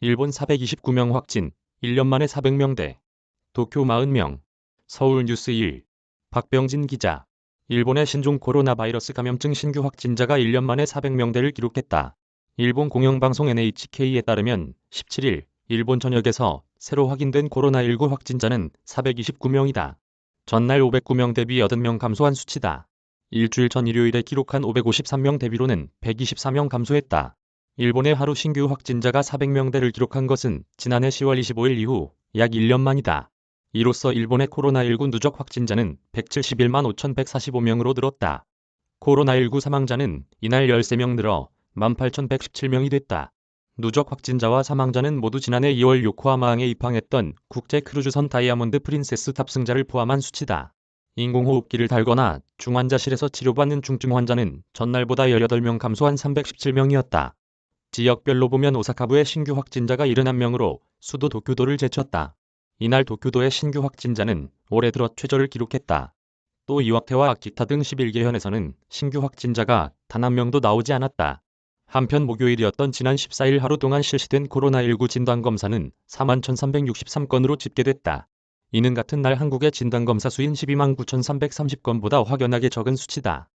일본 429명 확진, 1년 만에 400명대. 도쿄 40명. 서울뉴스 1. 박병진 기자. 일본의 신종 코로나 바이러스 감염증 신규 확진자가 1년 만에 400명대를 기록했다. 일본 공영방송 NHK에 따르면 17일 일본 전역에서 새로 확인된 코로나19 확진자는 429명이다. 전날 509명 대비 80명 감소한 수치다. 일주일 전 일요일에 기록한 553명 대비로는 124명 감소했다. 일본의 하루 신규 확진자가 400명대를 기록한 것은 지난해 10월 25일 이후 약 1년 만이다. 이로써 일본의 코로나19 누적 확진자는 171만 5,145명으로 늘었다. 코로나19 사망자는 이날 13명 늘어 18,117명이 됐다. 누적 확진자와 사망자는 모두 지난해 2월 요코하마항에 입항했던 국제 크루즈선 다이아몬드 프린세스 탑승자를 포함한 수치다. 인공호흡기를 달거나 중환자실에서 치료받는 중증 환자는 전날보다 18명 감소한 317명이었다. 지역별로 보면 오사카부의 신규 확진자가 71명으로 수도 도쿄도를 제쳤다. 이날 도쿄도의 신규 확진자는 올해 들어 최저를 기록했다. 또 이와테와 아키타 등 11개 현에서는 신규 확진자가 단 한 명도 나오지 않았다. 한편 목요일이었던 지난 14일 하루 동안 실시된 코로나19 진단검사는 41,363건으로 집계됐다. 이는 같은 날 한국의 진단검사 수인 12만 9,330건보다 확연하게 적은 수치다.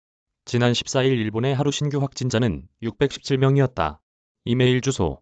지난 14일 일본의 하루 신규 확진자는 617명이었다. 이메일 주소